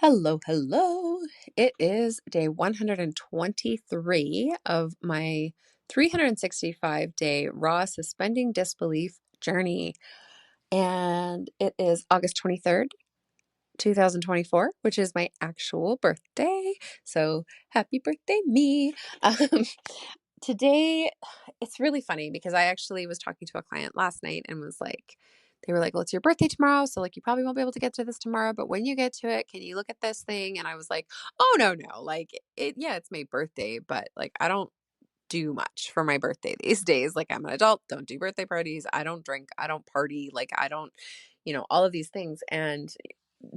Hello, hello. It is day 123 of my 365-day raw suspending disbelief journey. And it is August 23rd, 2024, which is my actual birthday. So happy birthday, me. Um, Today, it's really funny because I actually was talking to a client last night and was like, they were like, well, it's your birthday tomorrow. So, like, you probably won't be able to get to this tomorrow. But when you get to it, can you look at this thing? And I was like, oh, no, no. Like, yeah, it's my birthday, but like, I don't do much for my birthday these days. Like, I'm an adult, don't do birthday parties. I don't drink, I don't party. Like, I don't, all of these things. And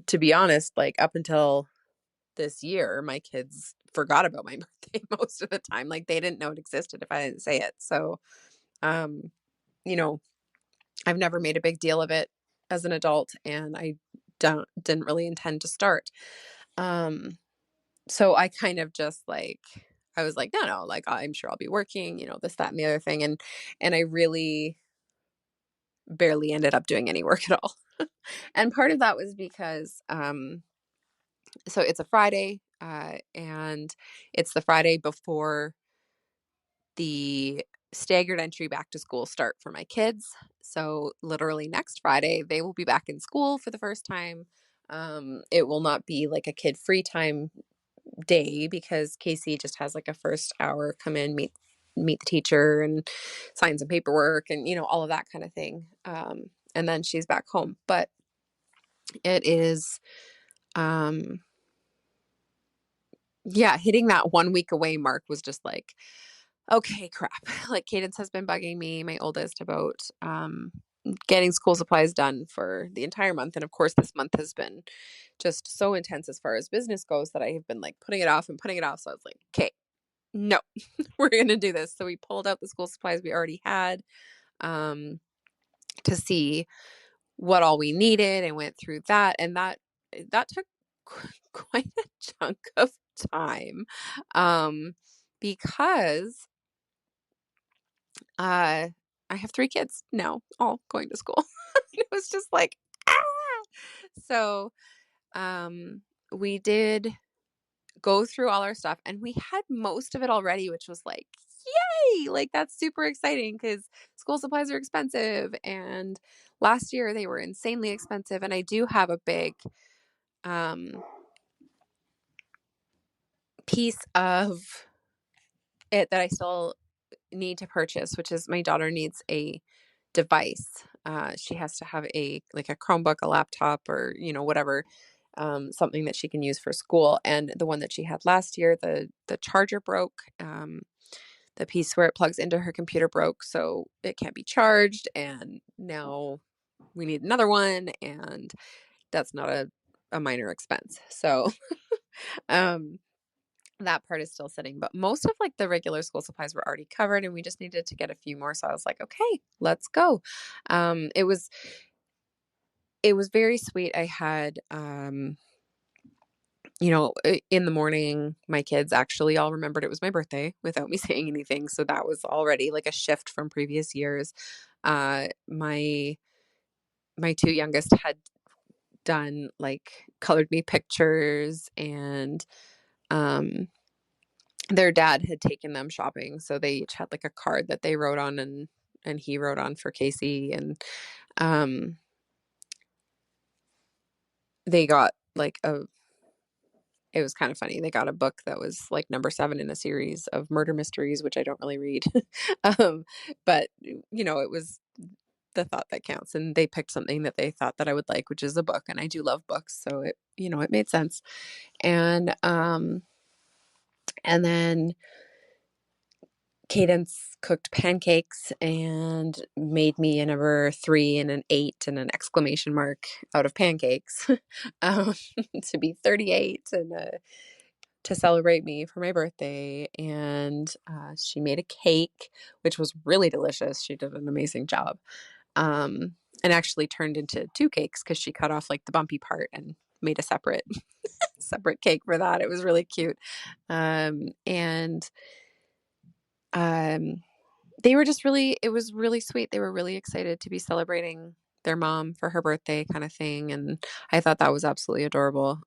to be honest, like, up until this year, my kids forgot about my birthday most of the time. Like they didn't know it existed if I didn't say it. So, um, you know, I've never made a big deal of it as an adult and I didn't really intend to start. Um, so I kind of just like I was like, no, no, like I'm sure I'll be working, this, that, and the other thing. And I really barely ended up doing any work at all. And part of that was because so it's a Friday, and it's the Friday before the staggered entry back to school start for my kids. So literally next Friday, they will be back in school for the first time. It will not be like a kid free time day because Casey just has like a first hour come in, meet the teacher and sign some paperwork and all of that kind of thing. And then she's back home. But it is yeah, hitting that 1 week away mark was just like, okay, crap. Like Cadence has been bugging me, my oldest, about getting school supplies done for the entire month. And of course, this month has been just so intense as far as business goes that I have been like putting it off and putting it off. So I was like, okay, no, we're going to do this. So we pulled out the school supplies we already had um, to see what all we needed and went through that. And that took quite a chunk of time because I have 3 kids now, all going to school. It was just like, ah! So, we did go through all our stuff and we had most of it already, which was like, yay! Like that's super exciting because school supplies are expensive and last year they were insanely expensive. And I do have a big um piece of it that I still need to purchase, which is my daughter needs a device. She has to have a Chromebook, a laptop, or whatever, something that she can use for school. And the one that she had last year, the charger broke. The piece where it plugs into her computer broke, so it can't be charged. And now we need another one, and that's not a minor expense. So, um, that part is still sitting, but most of like the regular school supplies were already covered and we just needed to get a few more. So I was like, okay, let's go. It was very sweet. I had in the morning, my kids actually all remembered it was my birthday without me saying anything. So that was already like a shift from previous years. My 2 youngest had done like colored me pictures and um their dad had taken them shopping, so they each had like a card that they wrote on and he wrote on for Casey. And um they got like it was kind of funny. They got a book that was like number 7 in a series of murder mysteries, which I don't really read. um but it was the thought that counts, and they picked something that they thought that I would like, which is a book, and I do love books, so it made sense. And then Cadence cooked pancakes and made me a number 3 and an 8 and an exclamation mark out of pancakes, um, to be 38 and to celebrate me for my birthday. And she made a cake, which was really delicious. She did an amazing job, and actually turned into 2 cakes because she cut off like the bumpy part and made a separate cake for that. It was really cute, and um they were just really it was really sweet. They were really excited to be celebrating their mom for her birthday kind of thing, and I thought that was absolutely adorable.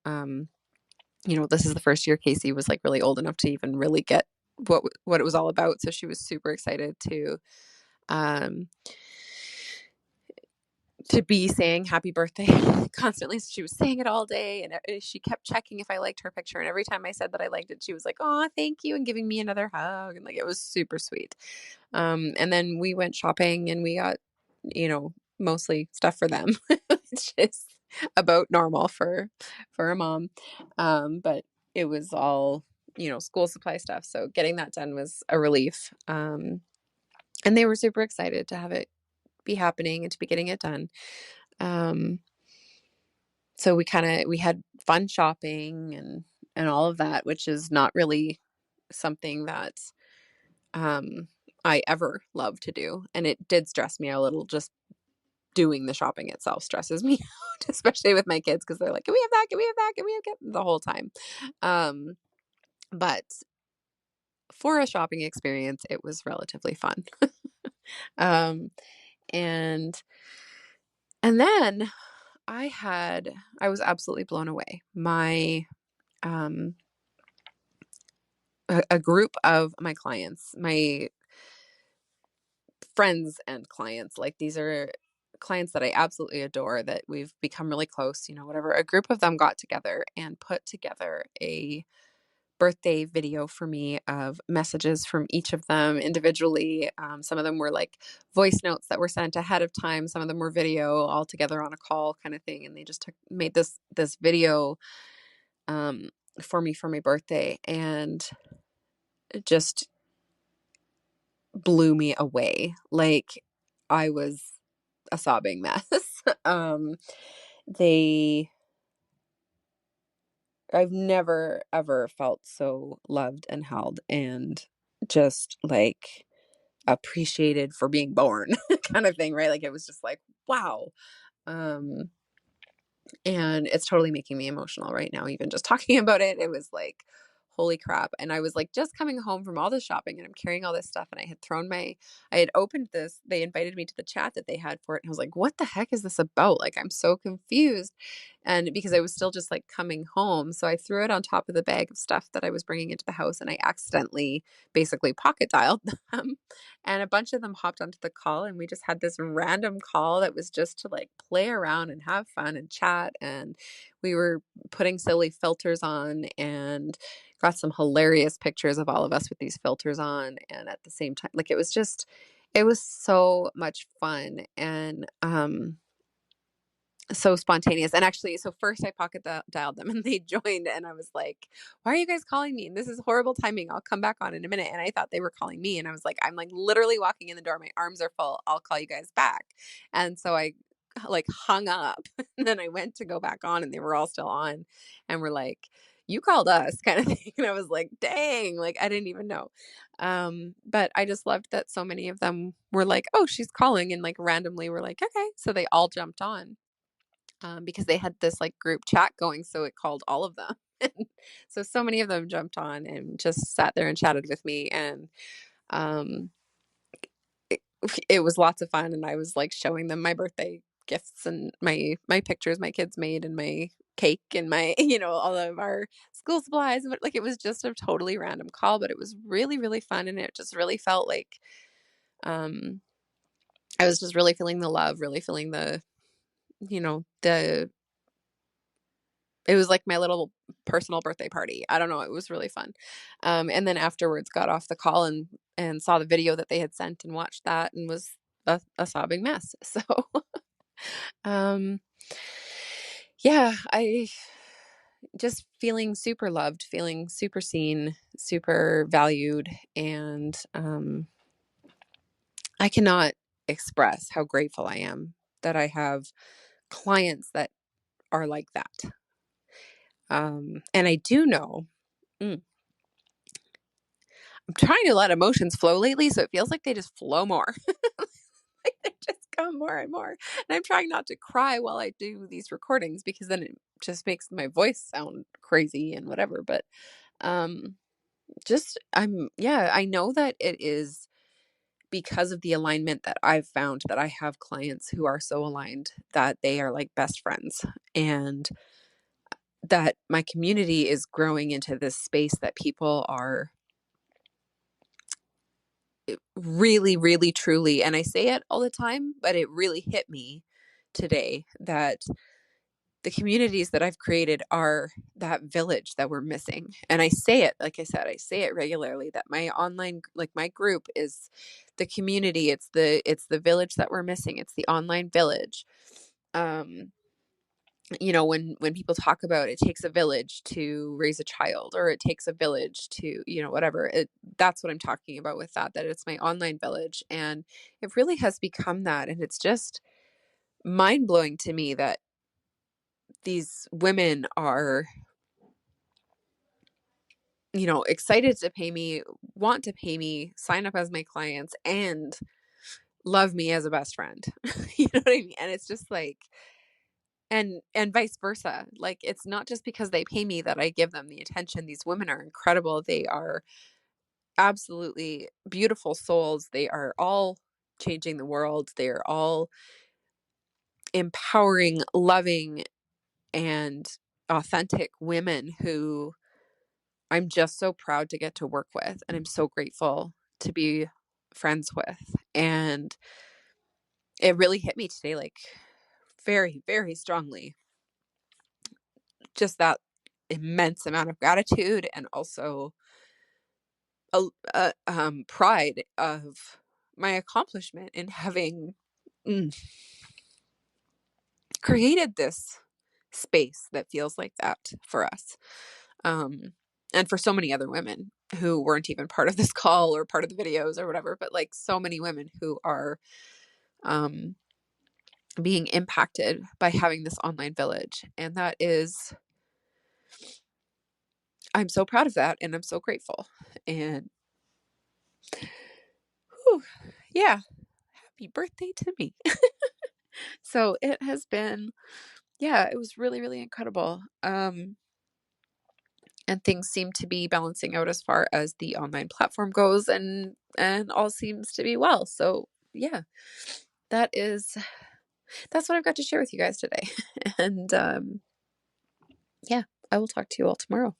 this is the first year Casey was like really old enough to even really get what it was all about. So she was super excited um, to be saying happy birthday constantly. So she was saying it all day, and she kept checking if I liked her picture. And every time I said that I liked it, she was like, "Oh, thank you," and giving me another hug. And like, it was super sweet. And then we went shopping and we got, mostly stuff for them, which is about normal for a mom. But it was all, school supply stuff. So getting that done was a relief. And they were super excited to have it be happening and to be getting it done. Um, so we had fun shopping and all of that, which is not really something that I ever love to do. And it did stress me a little. Just doing the shopping itself stresses me out, especially with my kids, because they're like, can we have that? Can we have that? Can we have that? The whole time. But for a shopping experience, it was relatively fun. um, and and then I was absolutely blown away. Um, a group of my clients, my friends and clients, like these are clients that I absolutely adore, that we've become really close, whatever. A group of them got together and put together a birthday video for me of messages from each of them individually. Some of them were like voice notes that were sent ahead of time. Some of them were video all together on a call kind of thing. And they just made this video um, for me for my birthday, and it just blew me away. Like, I was a sobbing mess. um, they I've never ever felt so loved and held and just like appreciated for being born kind of thing, right? Like, it was just like, wow. Um, and it's totally making me emotional right now, even just talking about it. It was like, holy crap. And I was like just coming home from all this shopping, and I'm carrying all this stuff, and I had opened this, they invited me to the chat that they had for it. And I was like, what the heck is this about? Like, I'm so confused. And because I was still just like coming home, so I threw it on top of the bag of stuff that I was bringing into the house, and I accidentally basically pocket dialed them. And a bunch of them hopped onto the call, and we just had this random call that was just to like play around and have fun and chat. And we were putting silly filters on and got some hilarious pictures of all of us with these filters on. And at the same time, like, it was so much fun. And so spontaneous. And actually, so first I dialed them and they joined, and I was like, why are you guys calling me? And this is horrible timing. I'll come back on in a minute. And I thought they were calling me, and I was like, I'm like literally walking in the door. My arms are full. I'll call you guys back. And so I like hung up and then I went to go back on, and they were all still on, and were like, you called us kind of thing. And I was like, dang, like, I didn't even know. But I just loved that so many of them were like, oh, she's calling, and like randomly were like, okay. So they all jumped on, because they had this like group chat going, so it called all of them. And so many of them jumped on and just sat there and chatted with me, and um, it, it was lots of fun. And I was like showing them my birthday gifts and my pictures my kids made, and my cake, and my all of our school supplies. But like, it was just a totally random call, but it was really really fun, and it just really felt like um, I was just really feeling the love, really feeling the it was like my little personal birthday party. I don't know. It was really fun. And then afterwards got off the call and saw the video that they had sent and watched that, and was a sobbing mess. So, um, yeah, I just feeling super loved, feeling super seen, super valued. And, I cannot express how grateful I am that I have clients that are like that. And I do know, mm, I'm trying to let emotions flow lately, so it feels like they just flow more. Like, they just come more and more. And I'm trying not to cry while I do these recordings, because then it just makes my voice sound crazy and whatever. But um I know that it is because of the alignment that I've found, that I have clients who are so aligned that they are like best friends. And that my community is growing into this space that people are really, really, truly, and I say it all the time, but it really hit me today that the communities that I've created are that village that we're missing. And I say it, like I said, I say it regularly that my online, like my group is the community. It's the village that we're missing. It's the online village. Um, when people talk about it takes a village to raise a child, or it takes a village to, whatever, that's what I'm talking about with that it's my online village. And it really has become that. And it's just mind blowing to me that these women are, excited to pay me, want to pay me, sign up as my clients, and love me as a best friend. You know what I mean? And it's just like, and vice versa. Like, it's not just because they pay me that I give them the attention. These women are incredible. They are absolutely beautiful souls. They are all changing the world. They are all empowering, loving, and authentic women who I'm just so proud to get to work with, and I'm so grateful to be friends with. And it really hit me today, like very, very strongly. Just that immense amount of gratitude, and also pride of my accomplishment in having mm, created this space that feels like that for us. And for so many other women who weren't even part of this call or part of the videos or whatever, but like so many women who are um, being impacted by having this online village. And that is, I'm so proud of that, and I'm so grateful. And whew, yeah, happy birthday to me. So it has been, yeah, it was really, really incredible. And things seem to be balancing out as far as the online platform goes, and all seems to be well. So yeah, that is that's what I've got to share with you guys today. And yeah, I will talk to you all tomorrow.